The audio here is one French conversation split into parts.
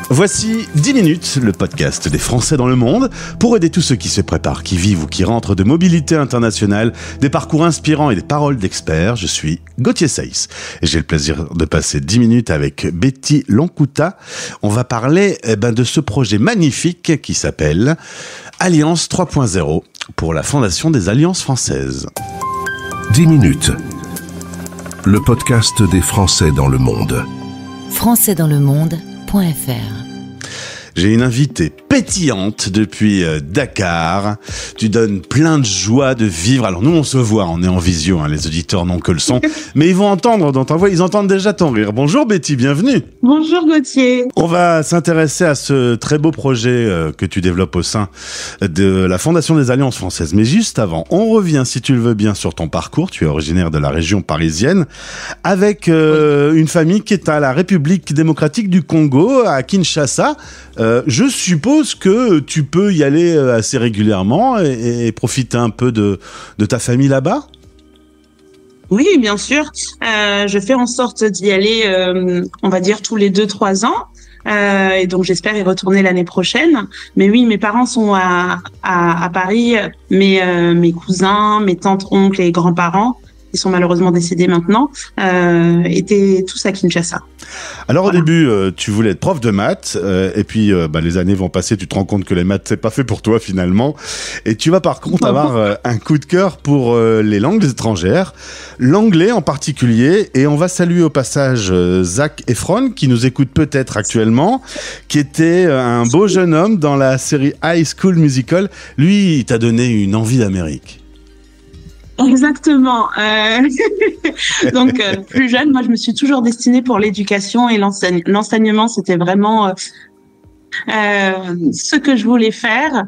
Voici 10 minutes, le podcast des Français dans le monde, pour aider tous ceux qui se préparent, qui vivent ou qui rentrent de mobilité internationale, des parcours inspirants et des paroles d'experts. Je suis Gauthier Saïs et j'ai le plaisir de passer 10 minutes avec Betty Loncouta. On va parler de ce projet magnifique qui s'appelle Alliance 3.0 pour la Fondation des Alliances françaises. 10 minutes, le podcast des Français dans le monde. françaisdanslemonde.fr. J'ai une invitée pétillante depuis Dakar. Tu donnes plein de joie de vivre. Alors nous, on se voit, on est en visio, les auditeurs n'ont que le son. Mais ils vont entendre dans ta voix, ils entendent déjà ton rire. Bonjour Betty, bienvenue. Bonjour Gauthier. On va s'intéresser à ce très beau projet que tu développes au sein de la Fondation des Alliances françaises. Mais juste avant, on revient, si tu le veux bien, sur ton parcours. Tu es originaire de la région parisienne, avec une famille qui est à la République démocratique du Congo, à Kinshasa. Je suppose que tu peux y aller assez régulièrement et profiter un peu de ta famille là-bas. Oui, bien sûr. Je fais en sorte d'y aller, on va dire, tous les 2-3 ans. Et donc, j'espère y retourner l'année prochaine. Mais oui, mes parents sont à Paris. Mes cousins, mes tantes, oncles et grands-parents, qui sont malheureusement décédés maintenant, étaient tous à Kinshasa. Alors au début, tu voulais être prof de maths, et puis les années vont passer, tu te rends compte que les maths, c'est pas fait pour toi finalement, et tu vas par contre avoir un coup de cœur pour les langues étrangères, l'anglais en particulier, et on va saluer au passage Zac Efron, qui nous écoute peut-être actuellement, qui était un beau jeune homme dans la série High School Musical. Lui, il t'a donné une envie d'Amérique. Exactement. Donc, plus jeune, moi, je me suis toujours destinée pour l'éducation et l'enseignement. C'était vraiment ce que je voulais faire.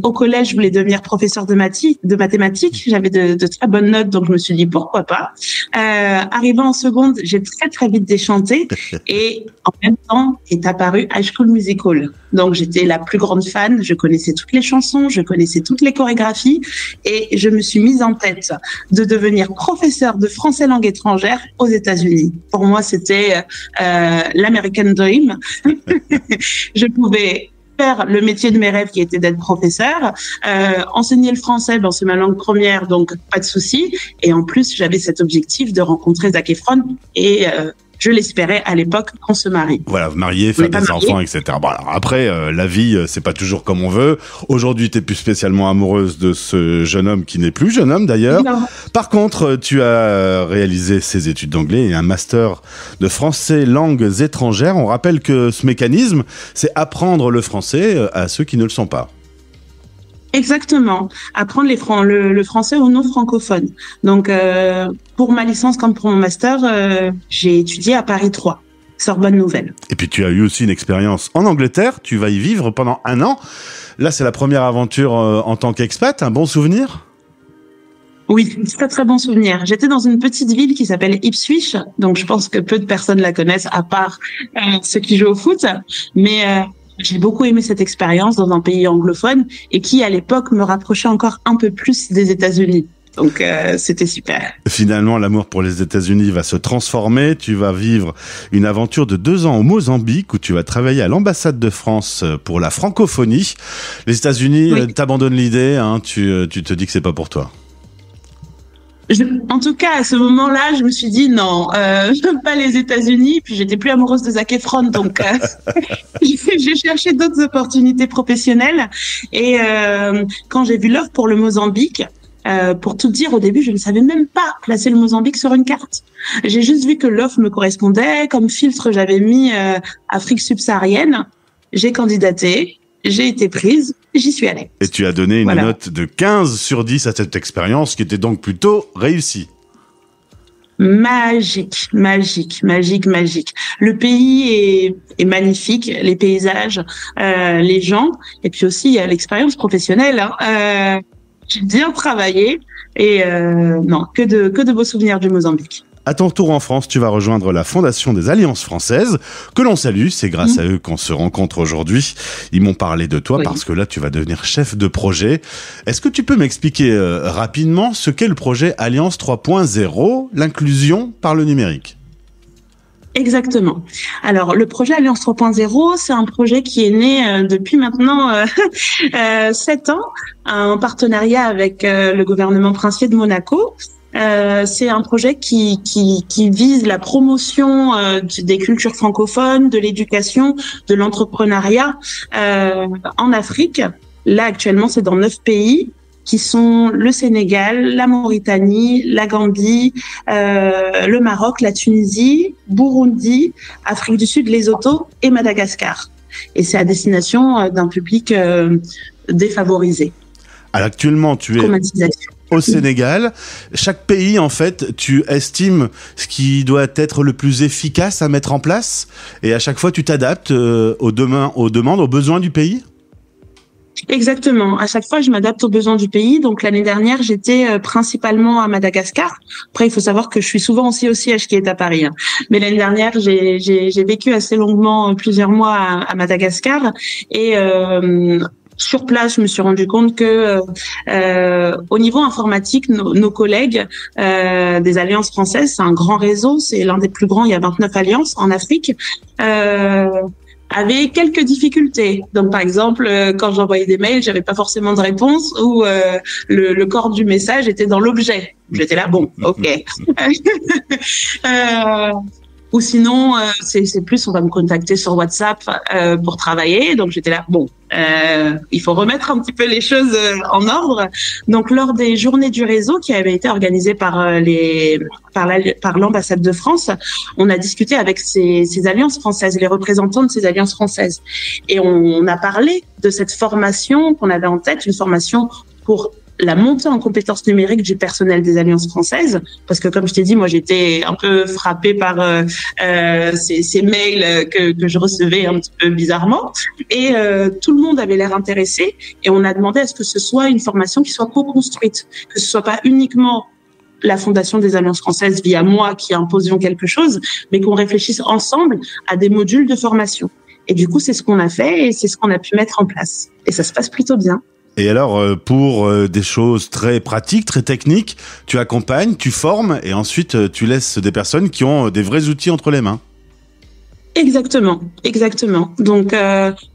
Au collège, je voulais devenir professeur de mathématiques. J'avais de très bonnes notes, donc je me suis dit pourquoi pas. Arrivant en seconde, j'ai très très vite déchanté et en même temps est apparu High School Musical. Donc j'étais la plus grande fan. Je connaissais toutes les chansons, je connaissais toutes les chorégraphies et je me suis mise en tête de devenir professeur de français langue étrangère aux États-Unis. Pour moi, c'était l'American Dream. Je pouvais faire le métier de mes rêves qui était d'être professeur, enseigner le français, c'est ma langue première, donc pas de souci. Et en plus, j'avais cet objectif de rencontrer Zac Efron et je l'espérais à l'époque qu'on se marie. Voilà, marier, faire des enfants, etc. Bon, alors après, la vie, c'est pas toujours comme on veut. Aujourd'hui, t'es plus spécialement amoureuse de ce jeune homme qui n'est plus jeune homme d'ailleurs. Non. Par contre, tu as réalisé ces études d'anglais et un master de français langues étrangères. On rappelle que ce mécanisme, c'est apprendre le français à ceux qui ne le sont pas. Exactement. Apprendre le français aux non-francophones. Donc, pour ma licence comme pour mon master, j'ai étudié à Paris 3, Sorbonne Nouvelle. Et puis, tu as eu aussi une expérience en Angleterre. Tu vas y vivre pendant 1 an. Là, c'est la première aventure en tant qu'expat. Un bon souvenir ? Oui, très très bon souvenir. J'étais dans une petite ville qui s'appelle Ipswich, donc je pense que peu de personnes la connaissent à part ceux qui jouent au foot. Mais j'ai beaucoup aimé cette expérience dans un pays anglophone et qui, à l'époque, me rapprochait encore un peu plus des États-Unis. Donc, c'était super. Finalement, l'amour pour les États-Unis va se transformer. Tu vas vivre une aventure de 2 ans au Mozambique où tu vas travailler à l'ambassade de France pour la francophonie. Les États-Unis t'abandonnent l'idée, tu te dis que c'est pas pour toi. En tout cas, à ce moment-là, je me suis dit non, j'aime pas les États-Unis. Puis j'étais plus amoureuse de Zac Efron, donc j'ai cherché d'autres opportunités professionnelles. Et quand j'ai vu l'offre pour le Mozambique, pour tout dire, au début, je ne savais même pas placer le Mozambique sur une carte. J'ai juste vu que l'offre me correspondait. Comme filtre, j'avais mis Afrique subsaharienne. J'ai candidaté. J'ai été prise, j'y suis allée. Et tu as donné une note de 15 sur 10 à cette expérience qui était donc plutôt réussie. Magique. Le pays est magnifique, les paysages, les gens, et puis aussi l'expérience professionnelle. J'ai bien travaillé et que de beaux souvenirs du Mozambique. À ton retour en France, tu vas rejoindre la Fondation des Alliances françaises, que l'on salue. C'est grâce à eux qu'on se rencontre aujourd'hui. Ils m'ont parlé de toi parce que là, tu vas devenir chef de projet. Est-ce que tu peux m'expliquer rapidement ce qu'est le projet Alliance 3.0, l'inclusion par le numérique ? Exactement. Alors, le projet Alliance 3.0, c'est un projet qui est né depuis maintenant 7 ans, en partenariat avec le gouvernement princier de Monaco. C'est un projet qui vise la promotion des cultures francophones, de l'éducation, de l'entrepreneuriat en Afrique. Là, actuellement, c'est dans 9 pays qui sont le Sénégal, la Mauritanie, la Gambie, le Maroc, la Tunisie, Burundi, Afrique du Sud, Lesotho et Madagascar. Et c'est à destination d'un public défavorisé. Alors actuellement, tu es au Sénégal. Chaque pays, en fait, tu estimes ce qui doit être le plus efficace à mettre en place, et à chaque fois, tu t'adaptes aux demandes, aux besoins du pays? Exactement. À chaque fois, je m'adapte aux besoins du pays. Donc, l'année dernière, j'étais principalement à Madagascar. Après, il faut savoir que je suis souvent aussi au siège qui est à Paris. Hein. Mais l'année dernière, j'ai vécu assez longuement, plusieurs mois à Madagascar. Et sur place, je me suis rendu compte que au niveau informatique, nos collègues des alliances françaises, c'est un grand réseau, c'est l'un des plus grands, il y a 29 alliances en Afrique, avaient quelques difficultés. Donc, par exemple, quand j'envoyais des mails, j'avais pas forcément de réponse, ou le corps du message était dans l'objet. J'étais là, bon, ok. Ou sinon, c'est plus, on va me contacter sur WhatsApp pour travailler. Donc, j'étais là, bon, il faut remettre un petit peu les choses en ordre. Donc, lors des journées du réseau qui avaient été organisées par l'ambassade de France, on a discuté avec ces alliances françaises, les représentants de ces alliances françaises. Et on a parlé de cette formation qu'on avait en tête, une formation pour la montée en compétences numériques du personnel des alliances françaises, parce que comme je t'ai dit, moi j'étais un peu frappée par ces mails que je recevais un petit peu bizarrement, et tout le monde avait l'air intéressé, et on a demandé à ce que ce soit une formation qui soit co-construite, que ce soit pas uniquement la Fondation des Alliances Françaises via moi qui imposions quelque chose, mais qu'on réfléchisse ensemble à des modules de formation. Et du coup, c'est ce qu'on a fait et c'est ce qu'on a pu mettre en place. Et ça se passe plutôt bien. Et alors, pour des choses très pratiques, très techniques, tu accompagnes, tu formes, et ensuite tu laisses des personnes qui ont des vrais outils entre les mains. Exactement. Donc,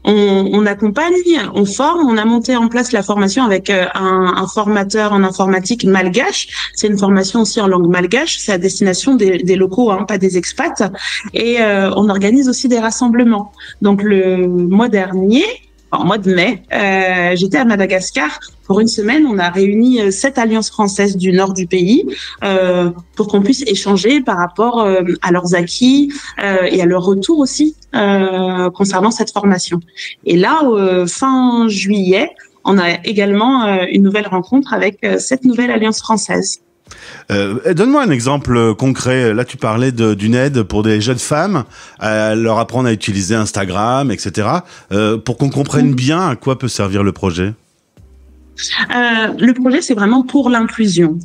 on accompagne, on forme, on a monté en place la formation avec un formateur en informatique malgache. C'est une formation aussi en langue malgache. C'est à destination des locaux, hein, pas des expats. Et on organise aussi des rassemblements. Donc, le mois dernier, en mois de mai, j'étais à Madagascar pour une semaine. On a réuni 7 alliances françaises du nord du pays pour qu'on puisse échanger par rapport à leurs acquis et à leur retour aussi concernant cette formation. Et là, fin juillet, on a également une nouvelle rencontre avec 7 nouvelles alliances françaises. Donne-moi un exemple concret. Là, tu parlais d'une aide pour des jeunes femmes, à leur apprendre à utiliser Instagram, etc. Pour qu'on comprenne bien à quoi peut servir le projet. Le projet, c'est vraiment pour l'inclusion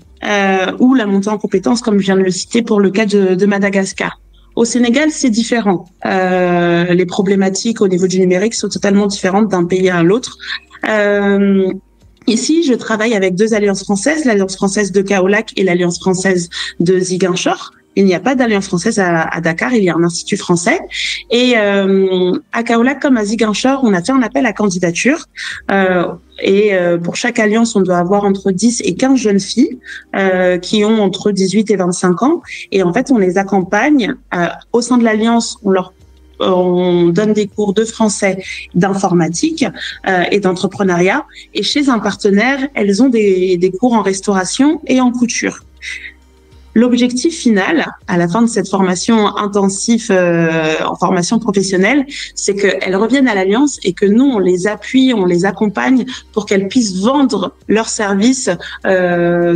ou la montée en compétences, comme je viens de le citer pour le cas de Madagascar. Au Sénégal, c'est différent. Les problématiques au niveau du numérique sont totalement différentes d'un pays à l'autre. Ici, je travaille avec 2 alliances françaises, l'Alliance française de Kaolack et l'Alliance française de Ziguinchor. Il n'y a pas d'alliance française à Dakar, il y a un institut français. Et à Kaolack comme à Ziguinchor, on a fait un appel à candidature. Pour chaque alliance, on doit avoir entre 10 et 15 jeunes filles qui ont entre 18 et 25 ans. Et en fait, on les accompagne. Au sein de l'alliance, on donne des cours de français, d'informatique et d'entrepreneuriat. Et chez un partenaire, elles ont des cours en restauration et en couture. L'objectif final, à la fin de cette formation intensive en formation professionnelle, c'est qu'elles reviennent à l'Alliance et que nous, on les appuie, on les accompagne pour qu'elles puissent vendre leurs services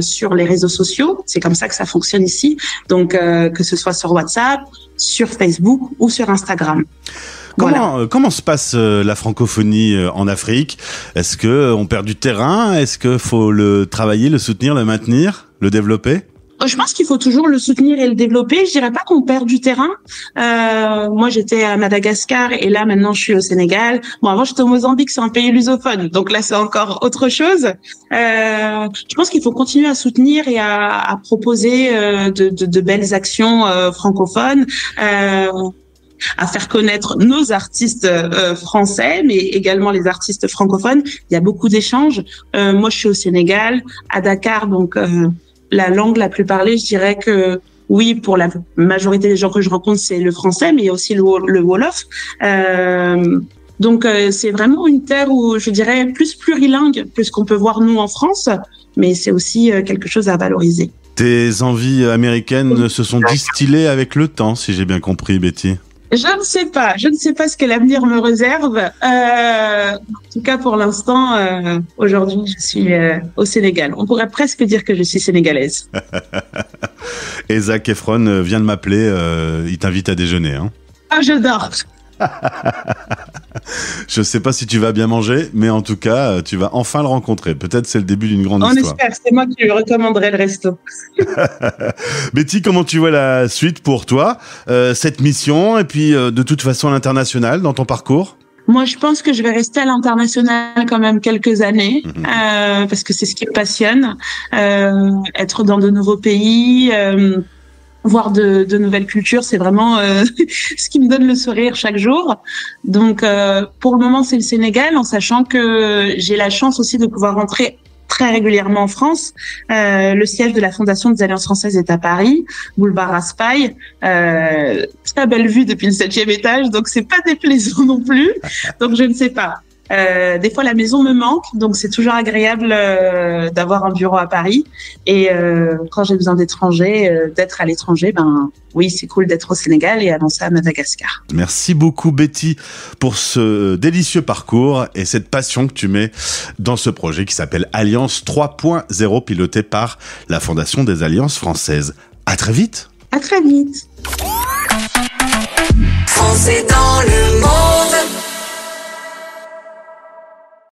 sur les réseaux sociaux. C'est comme ça que ça fonctionne ici. Donc, que ce soit sur WhatsApp, sur Facebook ou sur Instagram. Comment se passe la francophonie en Afrique? Est-ce que on perd du terrain? Est-ce que faut le travailler, le soutenir, le maintenir, le développer? Je pense qu'il faut toujours le soutenir et le développer. Je dirais pas qu'on perd du terrain. Moi, j'étais à Madagascar et là, maintenant, je suis au Sénégal. Bon, avant, j'étais au Mozambique, c'est un pays lusophone. Donc là, c'est encore autre chose. Je pense qu'il faut continuer à soutenir et à proposer de belles actions francophones. À faire connaître nos artistes français, mais également les artistes francophones. Il y a beaucoup d'échanges. Moi, je suis au Sénégal, à Dakar, donc la langue la plus parlée, je dirais que oui, pour la majorité des gens que je rencontre, c'est le français, mais il y a aussi le Wolof. Donc, c'est vraiment une terre où, je dirais, plus plurilingue que ce qu'on peut voir nous en France, mais c'est aussi quelque chose à valoriser. Tes envies américaines se sont distillées avec le temps, si j'ai bien compris, Betty. Je ne sais pas ce que l'avenir me réserve. En tout cas, pour l'instant, aujourd'hui, je suis au Sénégal. On pourrait presque dire que je suis sénégalaise. Et Zac Efron vient de m'appeler, il t'invite à déjeuner. Hein. Ah, j'adore. Je sais pas si tu vas bien manger, mais en tout cas, tu vas enfin le rencontrer. Peut-être c'est le début d'une grande histoire. On espère, c'est moi qui lui recommanderais le resto. Betty, comment tu vois la suite pour toi, cette mission, et puis de toute façon à l'international dans ton parcours? Moi, je pense que je vais rester à l'international quand même quelques années, parce que c'est ce qui me passionne. Être dans de nouveaux pays, voir de nouvelles cultures, c'est vraiment ce qui me donne le sourire chaque jour. Donc, pour le moment, c'est le Sénégal, en sachant que j'ai la chance aussi de pouvoir rentrer très régulièrement en France. Le siège de la Fondation des Alliances Françaises est à Paris, boulevard Raspail. Très belle vue depuis le 7e étage, donc c'est pas déplaisant non plus. Donc, je ne sais pas. Des fois, la maison me manque, donc c'est toujours agréable d'avoir un bureau à Paris. Et quand j'ai besoin d'être à l'étranger, ben oui, c'est cool d'être au Sénégal et avancer à Madagascar. Merci beaucoup, Betty, pour ce délicieux parcours et cette passion que tu mets dans ce projet qui s'appelle Alliance 3.0, piloté par la Fondation des Alliances Françaises. À très vite. À très vite. Français dans le